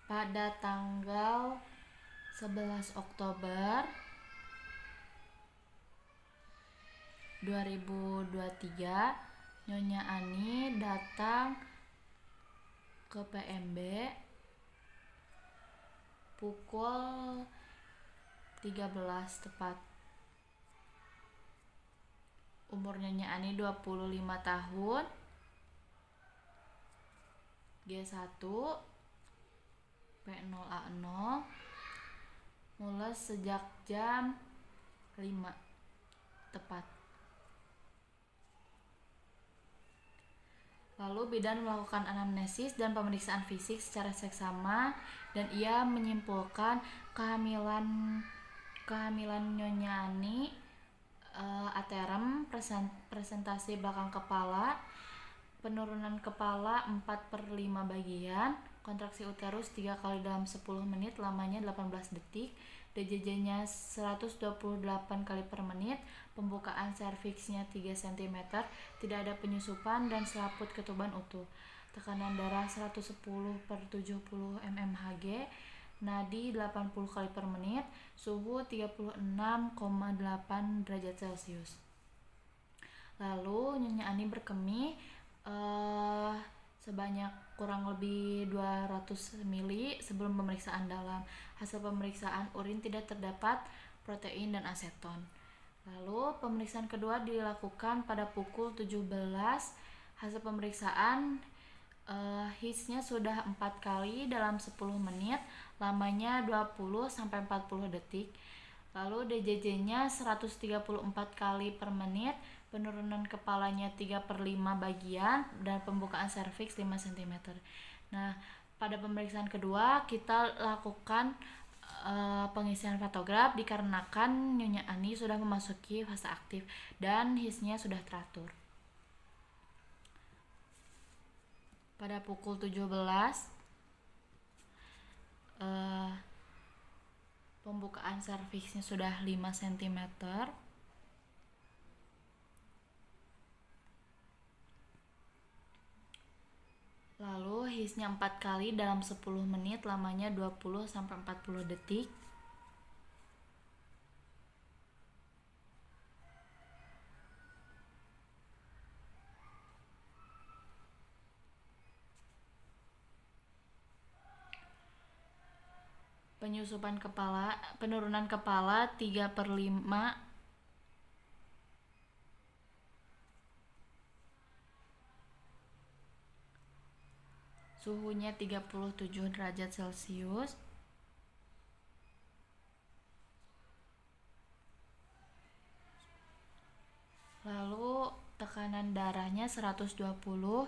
pada tanggal 11 Oktober 2023, Nyonya Ani datang ke PMB pukul 13 tepat. Umur Nyonya Ani 25 tahun, G1, P0A0, mulai sejak jam 5 tepat. Lalu bidan melakukan anamnesis dan pemeriksaan fisik secara seksama dan ia menyimpulkan kehamilan Nyonya Ani aterem, presentasi belakang kepala, penurunan kepala 4/5 bagian, kontraksi uterus 3 kali dalam 10 menit, lamanya 18 detik, DJJ-nya 128 kali per menit, pembukaan serviksnya 3 cm, tidak ada penyusupan dan selaput ketuban utuh. Tekanan darah 110/70 mmHg, nadi 80 kali per menit, suhu 36,8 derajat Celcius. Lalu Nyonya Ani berkemih sebanyak kurang lebih 200 ml sebelum pemeriksaan dalam. Hasil pemeriksaan urin tidak terdapat protein dan aseton. Lalu pemeriksaan kedua dilakukan pada pukul 17. Hasil pemeriksaan HIS-nya sudah 4 kali dalam 10 menit, lamanya 20-40 detik. Lalu DJJ-nya 134 kali per menit, penurunan kepalanya 3/5 bagian, dan pembukaan serviks 5 cm. Nah, pada pemeriksaan kedua kita lakukan pengisian patograf dikarenakan Nyonya Ani sudah memasuki fase aktif dan HIS-nya sudah teratur. Pada pukul 17 pembukaan serviksnya sudah 5 cm. Lalu HIS-nya 4 kali dalam 10 menit, lamanya 20-40 detik. Penurunan kepala 3/5, suhunya 37 derajat Celcius. Lalu tekanan darahnya 120/70.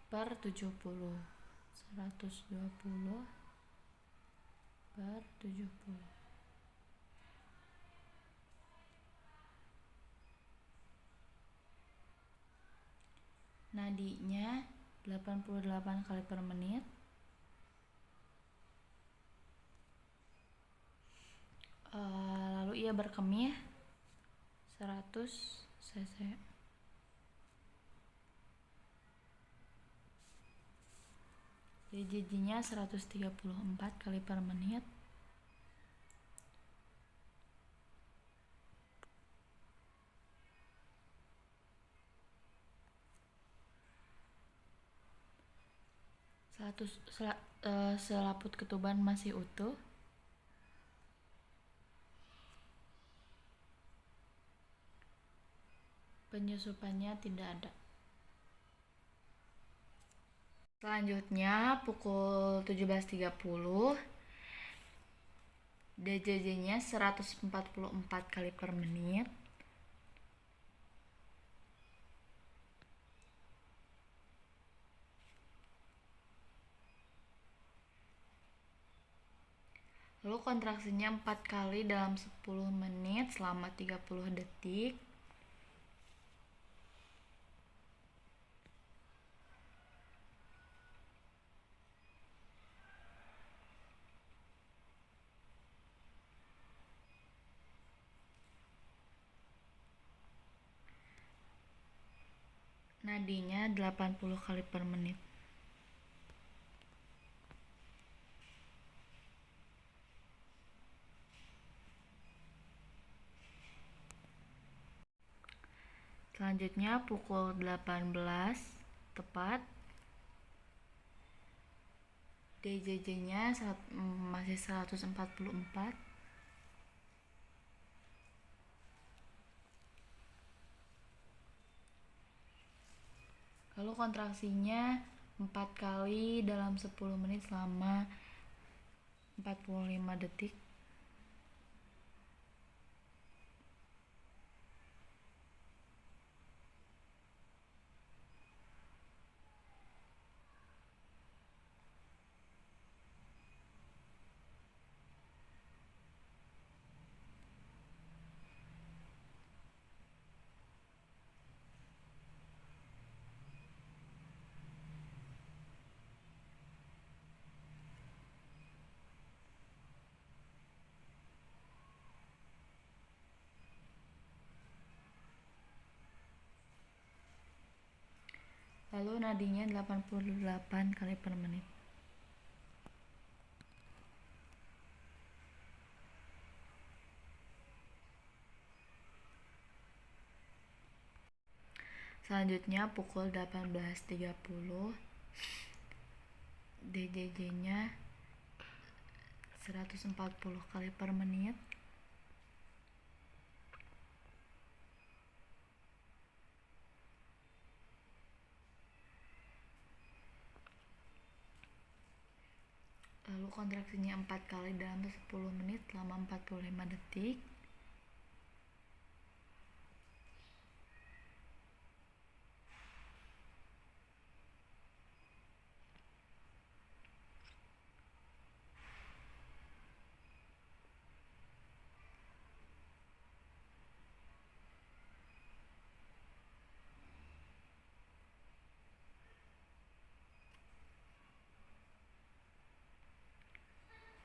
120/70. Nadinya 88 kali per menit. Lalu ia berkemih 100 cc. DJJ-nya 134 kali per menit. Selaput ketuban masih utuh. Penyusupannya tidak ada. Selanjutnya pukul 17.30 DJJ-nya 144 kali per menit. Lalu kontraksinya 4 kali dalam 10 menit selama 30 detik. Nadinya 80 kali per menit. Selanjutnya pukul 18 tepat, DJJ-nya masih 144. Lalu kontraksinya 4 kali dalam 10 menit selama 45 detik. Lalu nadinya 88 kali per menit. Selanjutnya pukul 18.30, DJJ-nya 140 kali per menit. Lalu kontraksinya 4 kali dalam 10 menit selama 45 detik.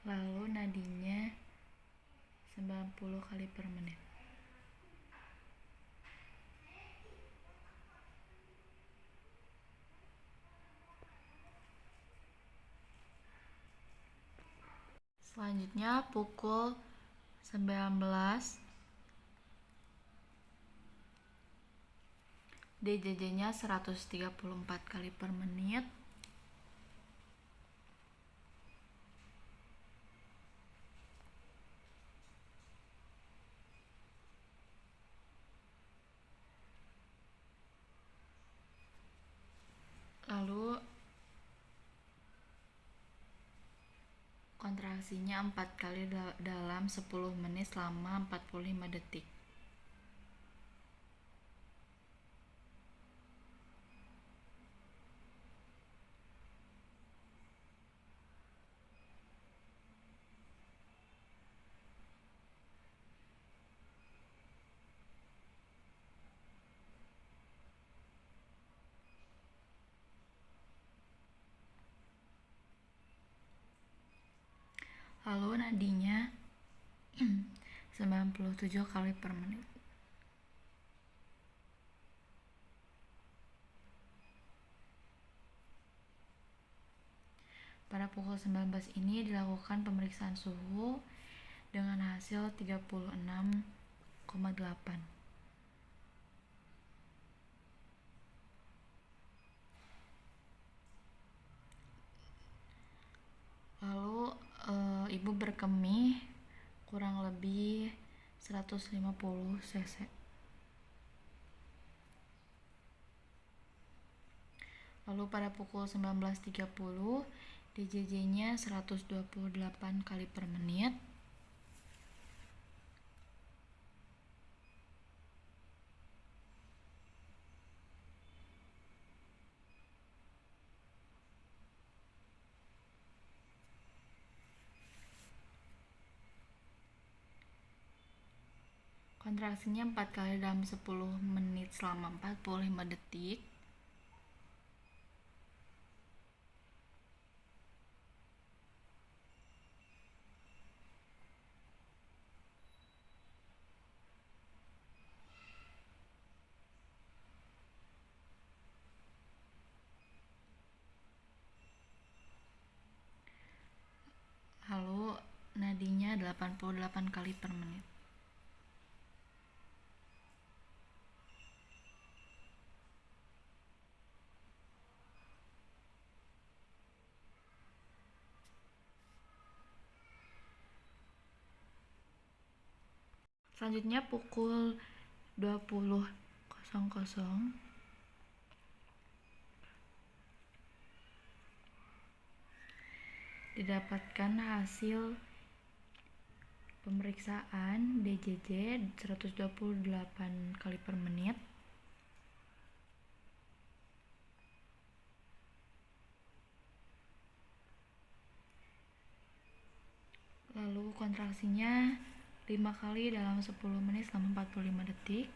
Lalu nadinya 90 kali per menit. Selanjutnya pukul 19, DJJ-nya 134 kali per menit. Lalu kontraksinya 4 kali dalam 10 menit selama 45 detik. Lalu nadinya 97 kali per menit. Pada pukul 19 ini dilakukan pemeriksaan suhu dengan hasil 36,8. Lalu ibu berkemih kurang lebih 150 cc. Lalu pada pukul 19.30, DJJ-nya 128 kali per menit. Kontraksinya 4 kali dalam 10 menit selama 45 detik. Lalu nadinya 88 kali per menit. Selanjutnya pukul 20.00 didapatkan hasil pemeriksaan DJJ 128 kali per menit. Lalu kontraksinya 5 kali dalam 10 menit selama 45 detik.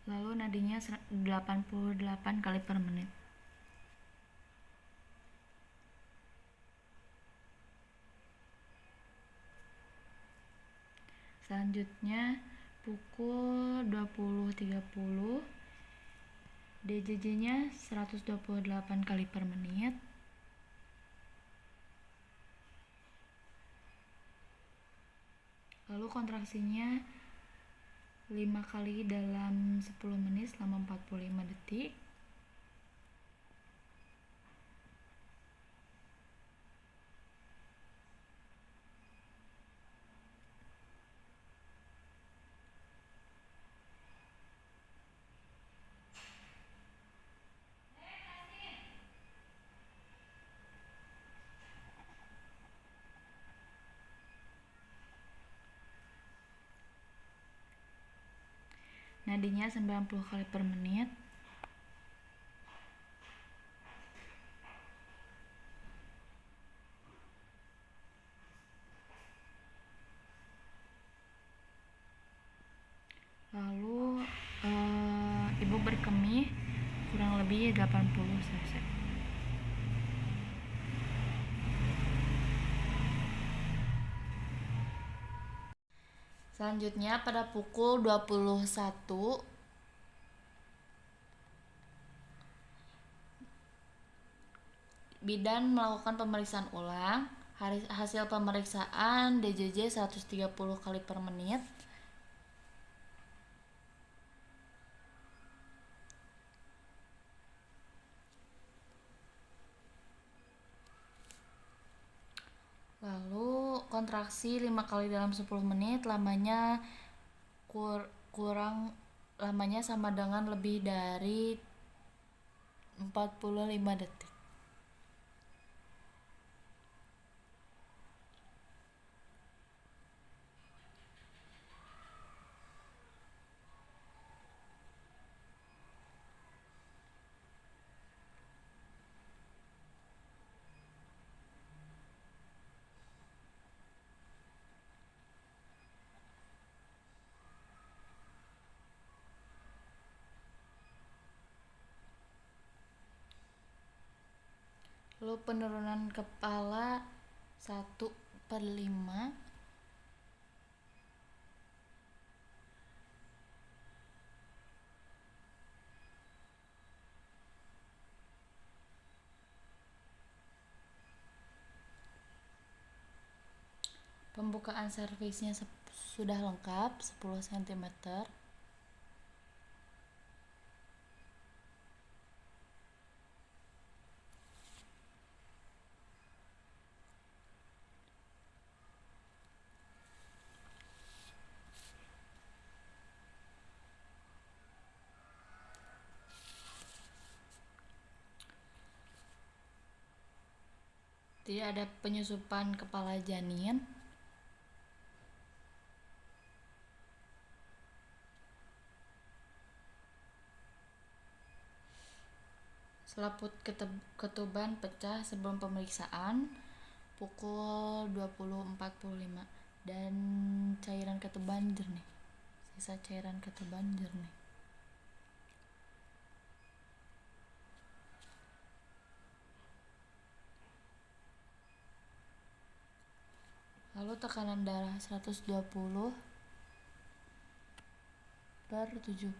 Lalu nadinya 88 kali per menit. Selanjutnya pukul 20.30 DJJ-nya 128 kali per menit. Lalu kontraksinya 5 kali dalam 10 menit selama 45 detik. Nadinya 90 kali per menit. Lalu ibu berkemih kurang lebih 80 cc. Selanjutnya pada pukul 21 bidan melakukan pemeriksaan ulang. Hasil pemeriksaan DJJ 130 kali per menit. Lalu kontraksi 5 kali dalam 10 menit, lamanya lamanya sama dengan lebih dari 45 detik. Lalu penurunan kepala 1/5. Pembukaan servisnya sudah lengkap 10 cm. Tidak ada penyusupan kepala janin. Selaput ketuban pecah sebelum pemeriksaan pukul 20.45 dan cairan ketuban jernih. Sisa cairan ketuban jernih. Lalu tekanan darah 120 kali/70.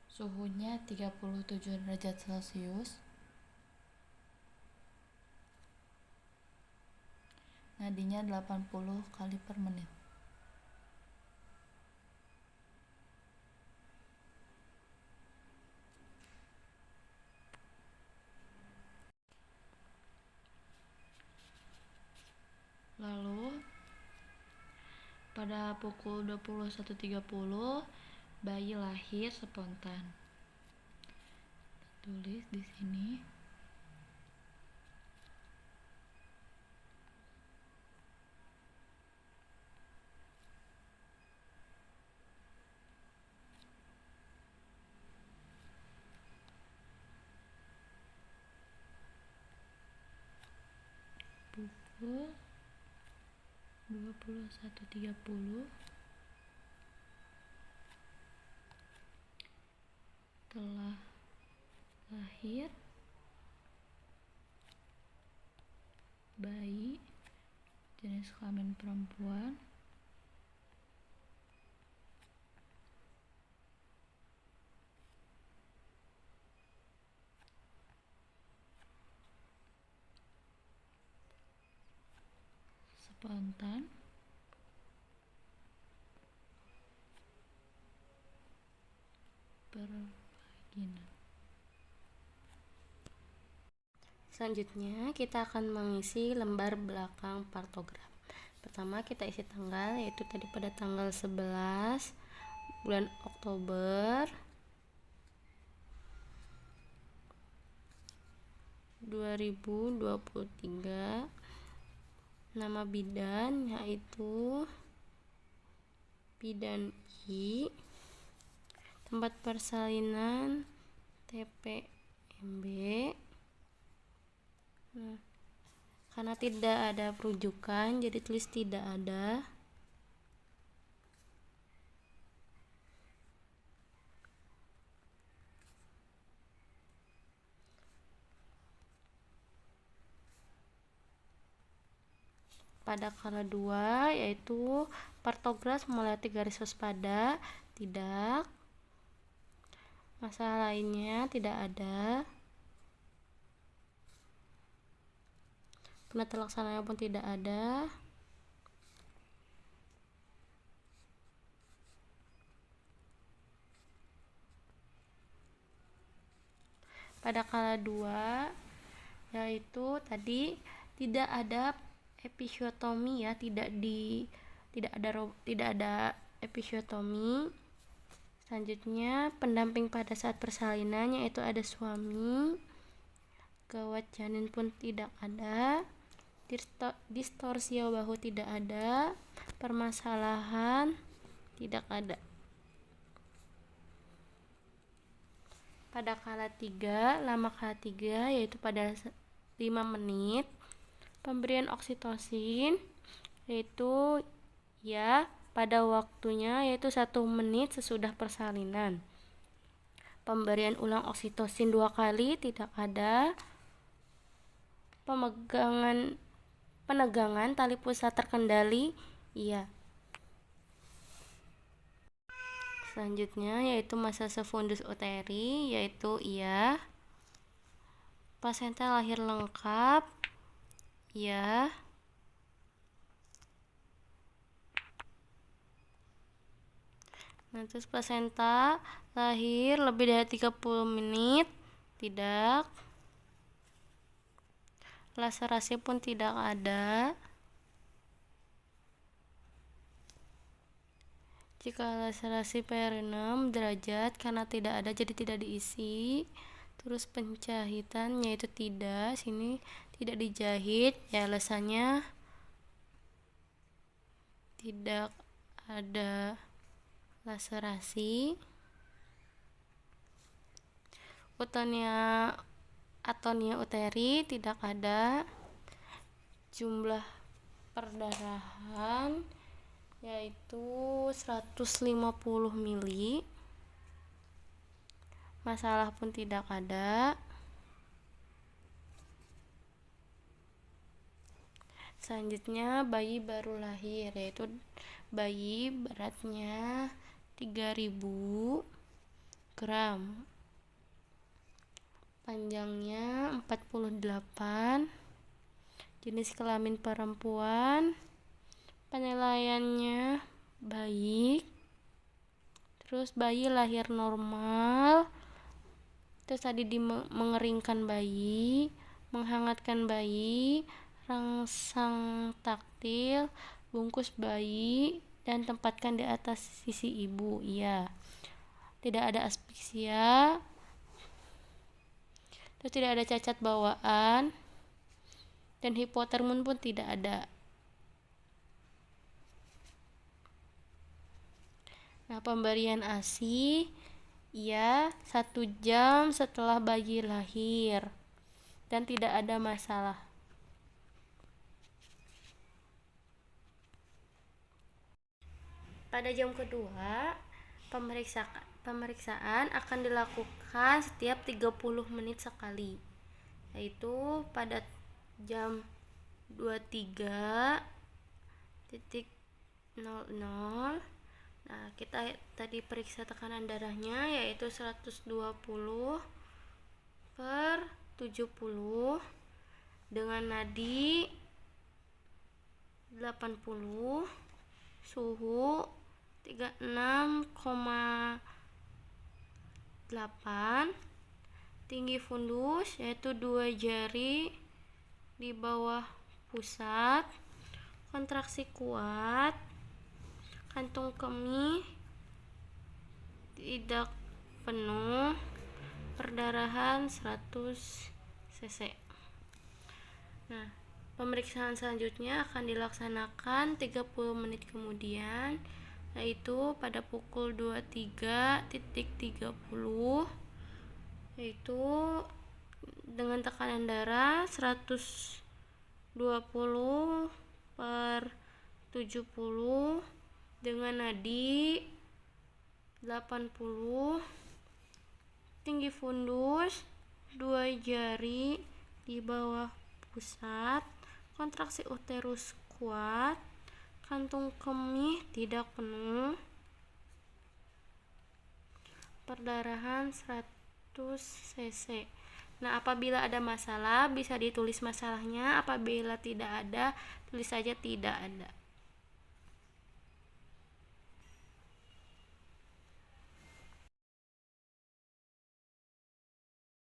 Suhunya 37 derajat Celcius. Nadinya 80 kali per menit. Lalu pada pukul 21.30 bayi lahir spontan. Tulis di sini. Pukul 21.30 telah lahir bayi jenis kelamin perempuan spontan bervagina. Selanjutnya kita akan mengisi lembar belakang partogram. Pertama kita isi tanggal, yaitu tadi pada tanggal 11 bulan Oktober 2023. Nama bidan yaitu bidan I. Tempat persalinan TPMB. Karena tidak ada perujukan, jadi tulis tidak ada. Pada kala 2 yaitu partograf melewati garis waspada, tidak. Masalah lainnya tidak ada. Penata laksananya pun tidak ada. Pada kala 2 yaitu tadi tidak ada episiotomi ya, tidak ada episiotomi. Selanjutnya pendamping pada saat persalinan yaitu ada suami. Gawat janin pun tidak ada. Distorsi bahu tidak ada. Permasalahan tidak ada. Pada kala 3, lama kala 3 yaitu pada 5 menit. Pemberian oksitosin yaitu ya pada waktunya yaitu 1 menit sesudah persalinan. Pemberian ulang oksitosin 2 kali tidak ada. Penegangan tali pusat terkendali iya. Selanjutnya yaitu masase fundus uteri yaitu iya. Pasenta lahir lengkap iya. Nah, terus pasenta lahir lebih dari 30 menit tidak. Laserasi pun tidak ada. Jika laserasi PR6 derajat karena tidak ada jadi tidak diisi. Terus penjahitan yaitu tidak, sini tidak dijahit ya, alasannya tidak ada laserasi. Atonia uteri tidak ada. Jumlah perdarahan yaitu 150 mili. Masalah pun tidak ada. Selanjutnya bayi baru lahir, yaitu bayi beratnya 3000 gram, panjangnya 48, jenis kelamin perempuan, penilaiannya baik, terus bayi lahir normal, terus tadi mengeringkan bayi, menghangatkan bayi, rangsang taktil, bungkus bayi, dan tempatkan di atas sisi ibu. Iya, tidak ada asfiksia, terus tidak ada cacat bawaan, dan hipotermum pun tidak ada. Nah, pemberian ASI, ya, 1 jam setelah bayi lahir dan tidak ada masalah. Pada jam kedua, pemeriksaan akan dilakukan setiap 30 menit sekali, yaitu pada jam 23.00. Nah, kita tadi periksa tekanan darahnya yaitu 120/70 dengan nadi 80, suhu 36,8, tinggi fundus yaitu 2 jari di bawah pusat, kontraksi kuat, kantung kemih tidak penuh, perdarahan 100 cc. Nah, pemeriksaan selanjutnya akan dilaksanakan 30 menit kemudian, yaitu pada pukul 23.30, yaitu dengan tekanan darah 120/70 dengan nadi 80, tinggi fundus 2 jari di bawah pusat, kontraksi uterus kuat, kantung kemih tidak penuh, perdarahan 100 cc. Nah, apabila ada masalah bisa ditulis masalahnya, apabila tidak ada tulis saja tidak ada.